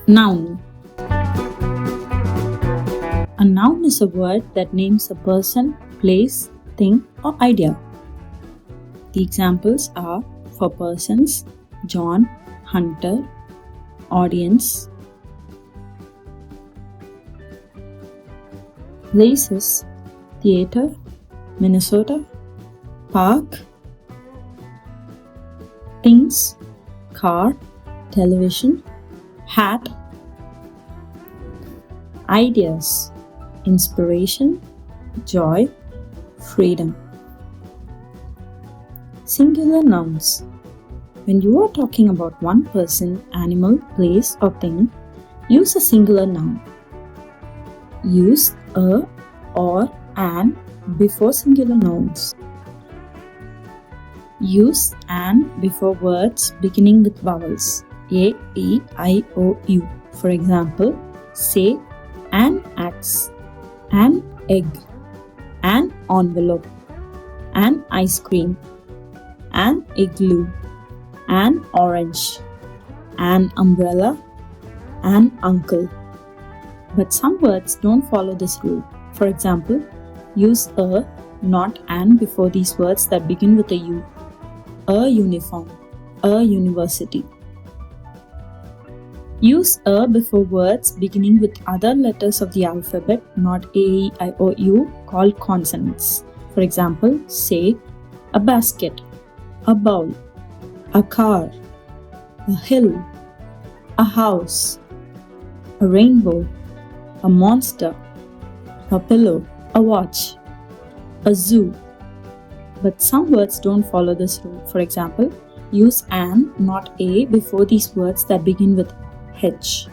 Noun. A noun is a word that names a person, place, thing, or idea. The examples are for persons, John, Hunter, audience. Places, theater, Minnesota, park. Things, car, television, hat. Ideas, inspiration, joy, freedom. Singular nouns. When you are talking about one person, animal, place, or thing, use a singular noun. Use a, or, an before singular nouns. Use an before words beginning with vowels A, E, I, O, U. For example, say an axe, an egg, an envelope, an ice cream, an igloo, an orange, an umbrella, an uncle. But some words don't follow this rule. For example, use a, not an before these words that begin with a U. A uniform, a university. Use a before words beginning with other letters of the alphabet, not A, E, I, O, U, called consonants. For example, say a basket, a bowl, a car, a hill, a house, a rainbow, a monster, a pillow, a watch, a zoo. But some words don't follow this rule. For example, use an, not a, before these words that begin with H.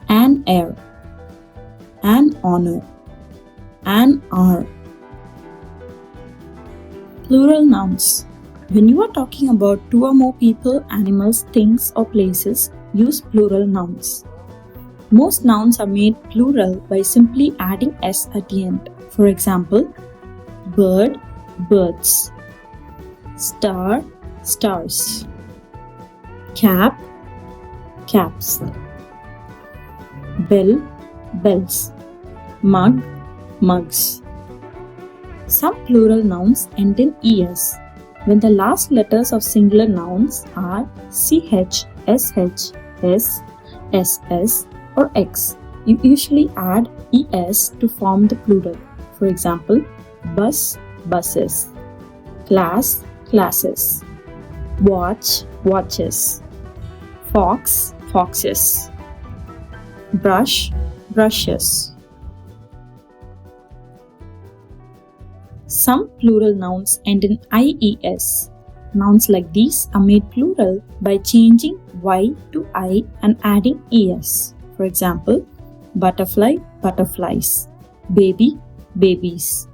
An heir, an honor, an hour. Plural nouns. When you are talking about two or more people, animals, things, or places, use plural nouns. Most nouns are made plural by simply adding s at the end. For example, bird, birds, star, stars, cap, caps, bell, bells, mug, mugs. Some plural nouns end in es. When the last letters of singular nouns are ch, sh, s, ss, or x, you usually add es to form the plural. For example, bus, buses, class, classes, watch, watches, fox, foxes, brush, brushes. Some plural nouns end in ies. Nouns like these are made plural by changing y to I and adding es. For example, butterfly, butterflies, baby, babies.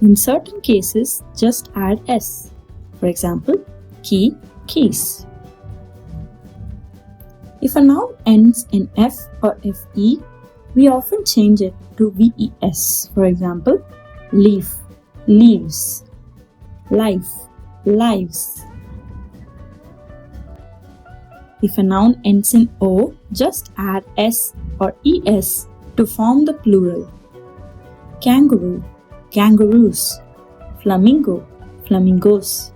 In certain cases, just add s. For example, key, keys. If a noun ends in f or fe, we often change it to ves. For example, leaf, leaves, life, lives. If a noun ends in o, just add s or es to form the plural. Kangaroo, kangaroos, flamingo, flamingos.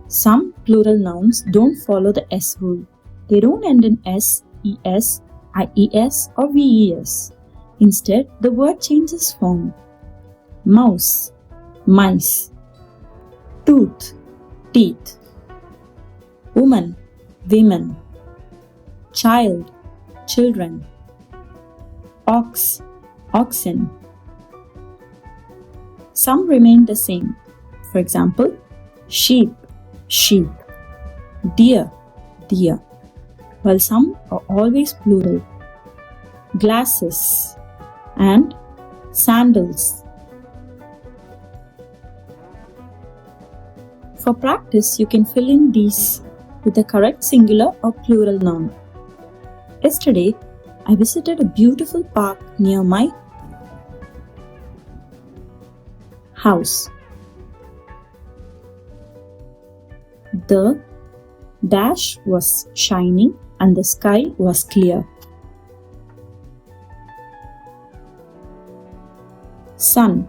Some plural nouns don't follow the s rule. They don't end in s, es, ies, or ves. Instead, the word changes form. Mouse, mice, tooth, teeth, woman, women, child, children, ox, oxen. Some remain the same. For example, sheep, sheep, deer, deer, while some are always plural. Glasses and sandals. For practice, you can fill in these with the correct singular or plural noun. Yesterday, I visited a beautiful park near my house. The dash was shining and the sky was clear. Sun.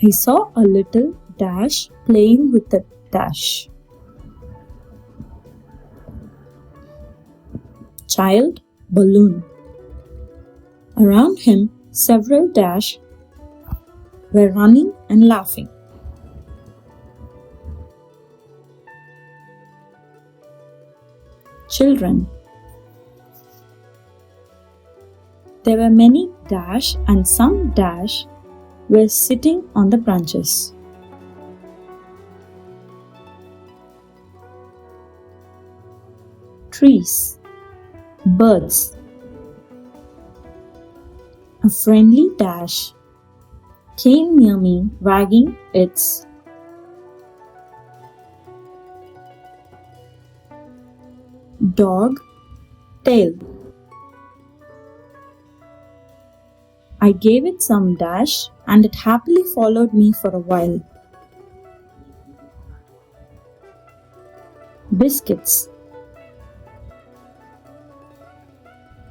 I saw a little dash playing with a dash. Child, balloon. Around him, several dash were running and laughing. Children. There were many dash and some dash were sitting on the branches. Trees. Birds. A friendly dash came near me wagging its dog tail. I gave it some dash and it happily followed me for a while. Biscuits.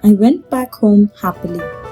I went back home happily.